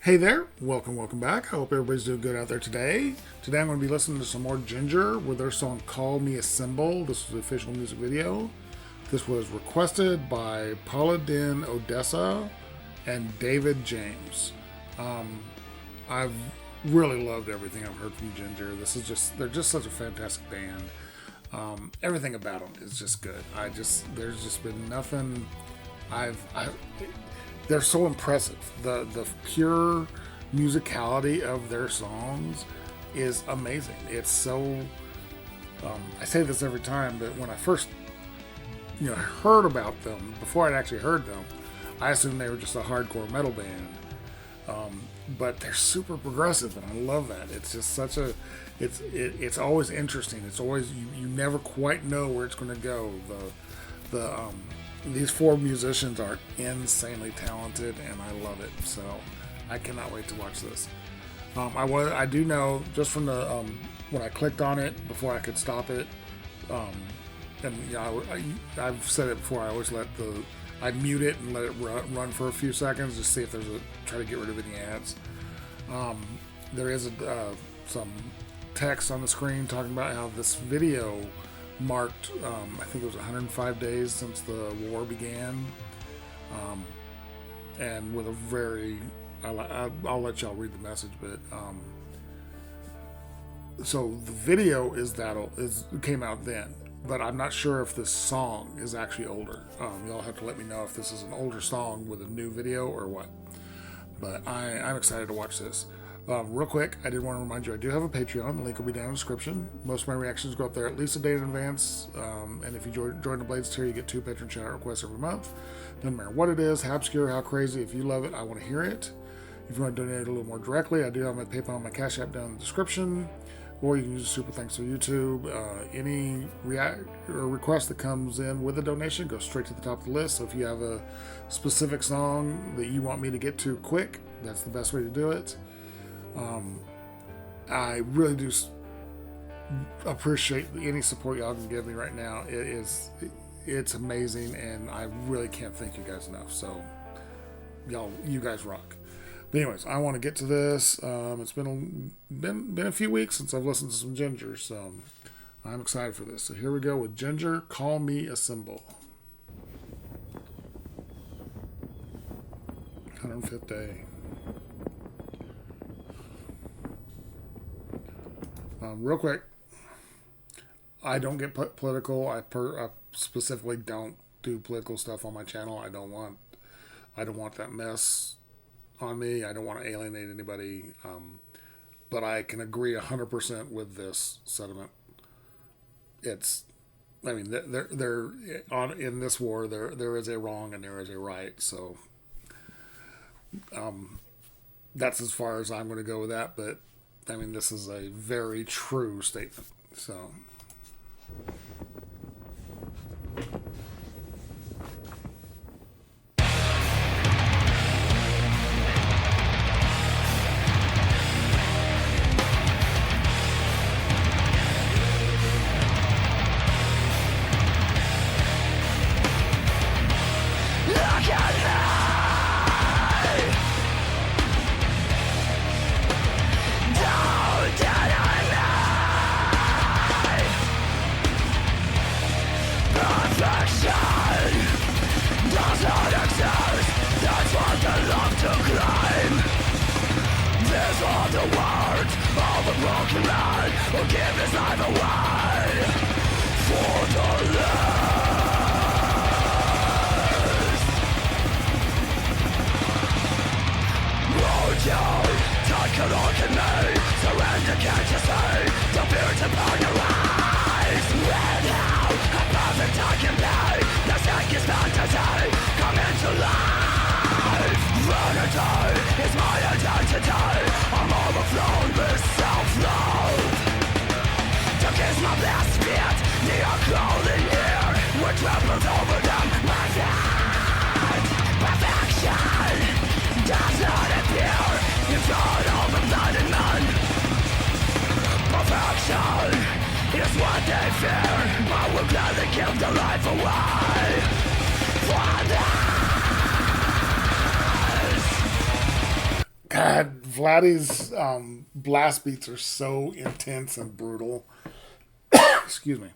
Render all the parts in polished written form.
Hey there, welcome back. I hope everybody's doing good out there today. Today I'm going to be listening to some more Jinjer with their song Call Me a Symbol. This is the official music video. This was requested by Paladin Odessa and David James. I've really loved everything I've heard from Jinjer. They're just such a fantastic band. Everything about them is just good. There's just been nothing they're so impressive. The pure musicality of their songs is amazing. It's so I say this every time, but when I first heard about them, before I'd actually heard them, I assumed they were just a hardcore metal band. But they're super progressive, and I love that. It's just it's always interesting. It's always you never quite know where it's going to go. These four musicians are insanely talented, and I love it. So I cannot wait to watch this. I do know just from the when I clicked on it before I could stop it, and I've said it before. I always I mute it and let it run for a few seconds to see if try to get rid of any ads. There is some text on the screen talking about how this video marked, I think it was 105 days since the war began, and with a very, I'll let y'all read the message, but so the video came out then. But I'm not sure if this song is actually older. Y'all have to let me know if this is an older song with a new video or what. But I'm excited to watch this. Real quick, I did want to remind you I do have a Patreon. The link will be down in the description. Most of my reactions go up there at least a day in advance. And if you join the Blades tier, you get 2 patron shout out requests every month. Doesn't matter what it is, how obscure, how crazy. If you love it, I want to hear it. If you want to donate a little more directly, I do have my PayPal and my Cash App down in the description. Or you can use a super thanks to YouTube. Any request that comes in with a donation goes straight to the top of the list. So if you have a specific song that you want me to get to quick, that's the best way to do it. I really do appreciate any support y'all can give me right now. It's amazing, and I really can't thank you guys enough. So you guys rock. But anyways, I want to get to this. It's been a few weeks since I've listened to some Jinjer, so I'm excited for this. So here we go with Jinjer, Call Me a Symbol. 105th day. Real quick, I don't get political. I specifically don't do political stuff on my channel. I don't want that mess on me. I don't want to alienate anybody, but I can agree 100% with this sentiment. They're in this war. There is a wrong and there is a right. So, that's as far as I'm going to go with that. But this is a very true statement. So. God, Vladdy's blast beats are so intense and brutal. Excuse me.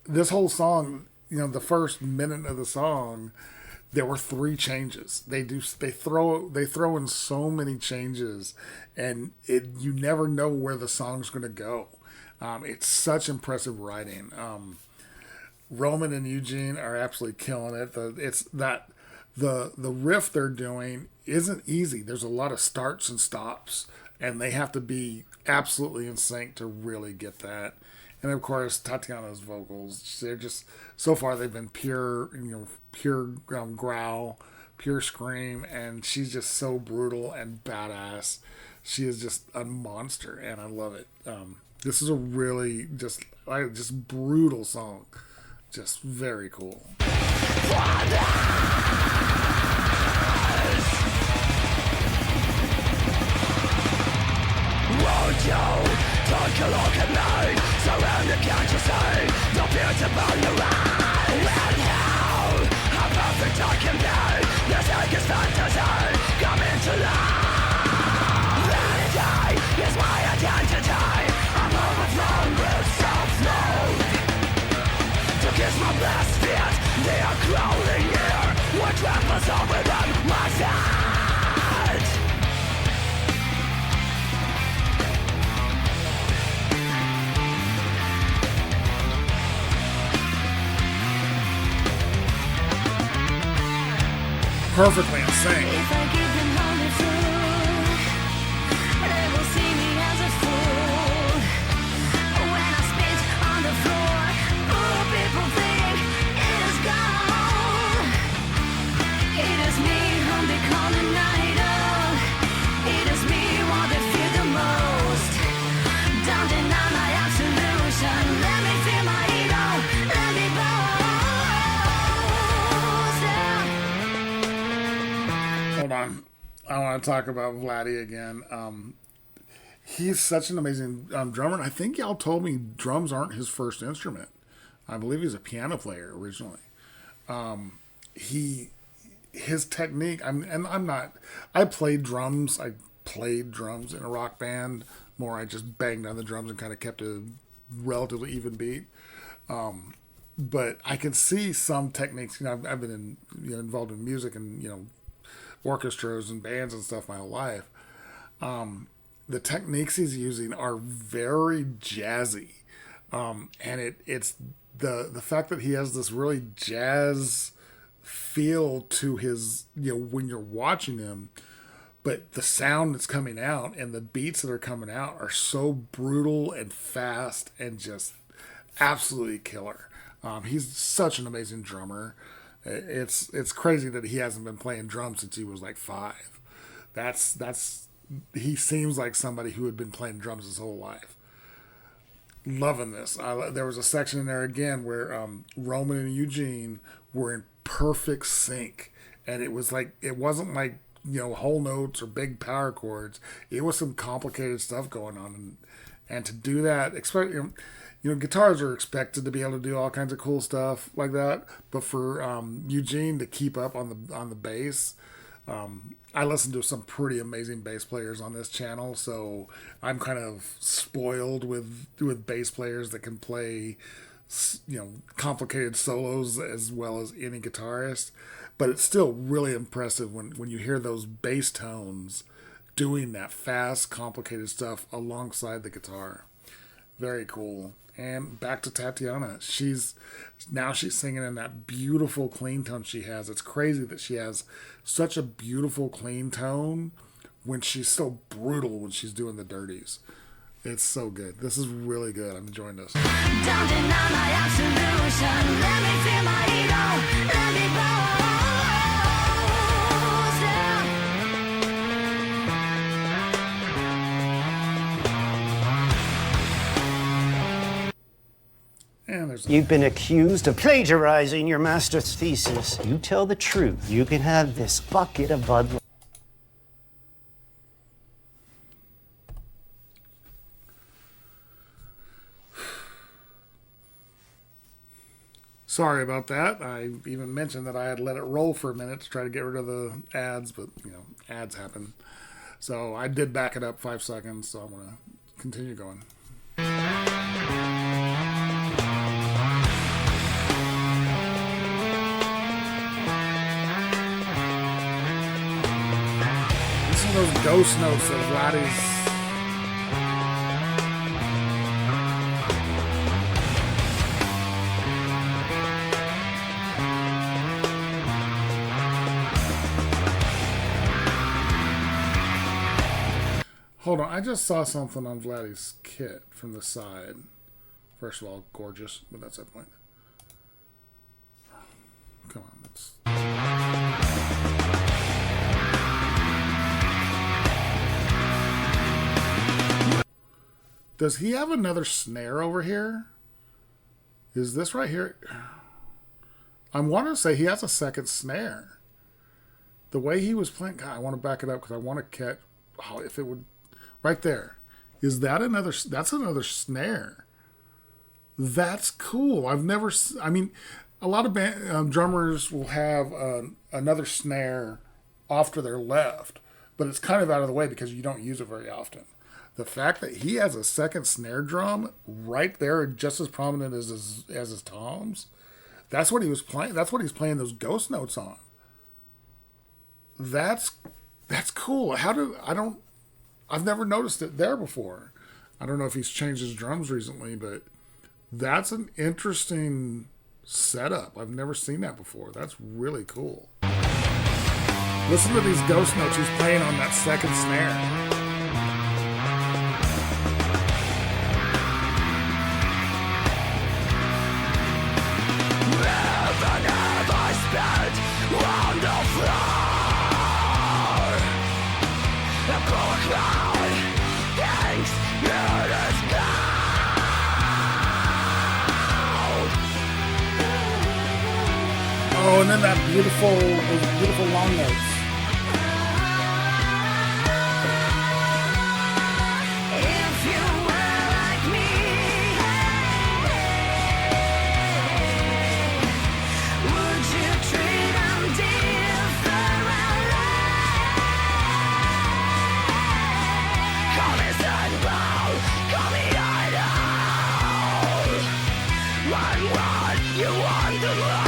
This whole song, the first minute of the song, there were three changes. They throw in so many changes, and you never know where the song's going to go. It's such impressive writing. Roman and Eugene are absolutely killing it. The riff they're doing isn't easy. There's a lot of starts and stops, and they have to be absolutely in sync to really get that. And of course, Tatiana's vocals, they're just, so far they've been pure growl, pure scream, and she's just so brutal and badass. She is just a monster, and I love it. This is a really just brutal song. Just very cool. Won't you take a look at me? Surrounded, can't you see the beautiful you are? And how perfect I can be. This aching fantasy coming to life. Vanity is my identity. I'm overthrown with self-loathe. To kiss my best fit, they are crawling here. What tramples over them, my side. Perfectly insane. If I give them honey food, they will see me as a fool. When I spit on the floor, all people think it is gone. It is me whom they call an idol. It is me what they fear the most. Don't deny my absolution. Let me feel my ego. Let me boast. Hold on. I want to talk about Vladdy again. He's such an amazing drummer. And I think y'all told me drums aren't his first instrument. I believe he's a piano player originally. His technique. I'm not. I played drums. I played drums in a rock band. More, I just banged on the drums and kind of kept a relatively even beat. But I can see some techniques. I've been involved in music and orchestras and bands and stuff my whole life. The techniques he's using are very jazzy, and it's the fact that he has this really jazz feel to his when you're watching him, but the sound that's coming out and the beats that are coming out are so brutal and fast and just absolutely killer. He's such an amazing drummer. It's crazy that he hasn't been playing drums since he was like 5. He seems like somebody who had been playing drums his whole life. Loving this. There was a section in there again where Roman and Eugene were in perfect sync, and it wasn't like whole notes or big power chords. It was some complicated stuff going on, and to do that, guitars are expected to be able to do all kinds of cool stuff like that. But for Eugene to keep up on the bass, I listen to some pretty amazing bass players on this channel, so I'm kind of spoiled with bass players that can play complicated solos as well as any guitarist. But it's still really impressive when you hear those bass tones doing that fast, complicated stuff alongside the guitar. Very cool. And back to Tatiana. She's singing in that beautiful clean tone she has. It's crazy that she has such a beautiful clean tone when she's so brutal when she's doing the dirties. It's so good. This is really good. I'm enjoying this. Don't deny my absolution. Let me feel my ego. Let me boast. You've been accused of plagiarizing your master's thesis. You tell the truth, you can have this bucket of Bud Light. Sorry about that. I even mentioned that I had let it roll for a minute to try to get rid of the ads, but ads happen. So I did back it up 5 seconds, so I'm going to continue going. Listen to those ghost notes of Vladdy's. Hold on, I just saw something on Vladdy's kit from the side. First of all, gorgeous, but that's that point. Come on, let's... Does he have another snare over here? Is this right here? I want to say he has a second snare. The way he was playing... God, I want to back it up because I want to catch... Oh, if it would... Right there. Is that another... That's another snare. That's cool. I've never... I mean, a lot of drummers will have another snare off to their left, but it's kind of out of the way because you don't use it very often. The fact that he has a second snare drum right there, just as prominent as his toms, that's what he was playing. That's what he's playing those ghost notes on. That's cool. I've never noticed it there before. I don't know if he's changed his drums recently, but that's an interesting setup. I've never seen that before. That's really cool. Listen to these ghost notes he's playing on that second snare. Oh, and then those beautiful long notes. If you were like me, would you treat them differently? Call me Sunball, call me idol. Run what you want to run.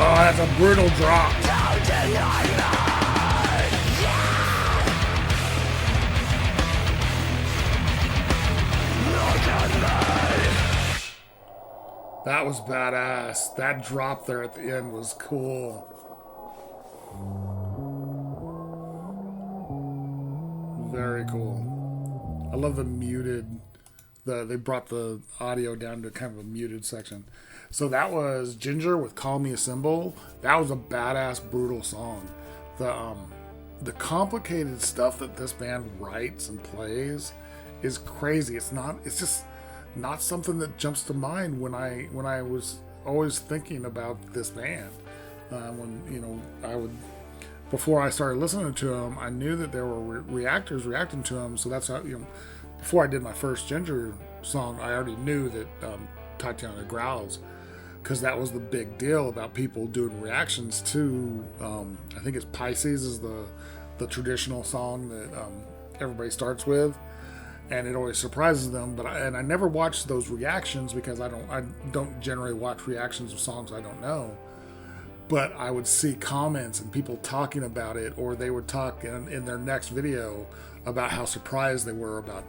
Oh, that's a brutal drop. Don't deny me. Look at me. That was badass. That drop there at the end was cool. Very cool. I love the muted. They brought the audio down to kind of a muted section. So that was Ginger with Call Me a Symbol. That was a badass, brutal song. The complicated stuff that this band writes and plays is crazy. It's just not something that jumps to mind when I was always thinking about this band. Before I started listening to them, I knew that there were reactors reacting to them. So that's how, before I did my first Ginger song, I already knew that Tatiana Growls, because that was the big deal about people doing reactions to, I think it's Pisces is the traditional song that everybody starts with, and it always surprises them. But I never watched those reactions because I don't generally watch reactions of songs I don't know. But I would see comments and people talking about it, or they would talk in their next video about how surprised they were about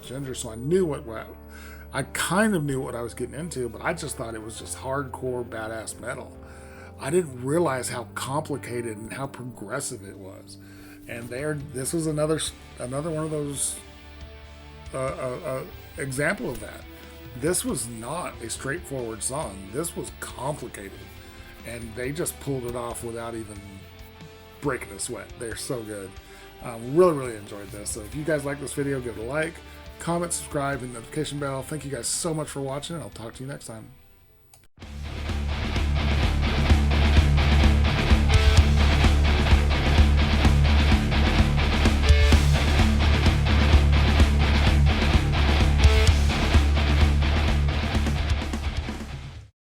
Ginger. So I kind of knew what I was getting into, but I just thought it was just hardcore badass metal. I didn't realize how complicated and how progressive it was. And this was another one of those example of that. This was not a straightforward song. This was complicated, and they just pulled it off without even breaking a sweat. They're so good. Really, really enjoyed this. So if you guys like this video, give it a like, comment, subscribe, and notification bell. Thank you guys so much for watching, and I'll talk to you next time.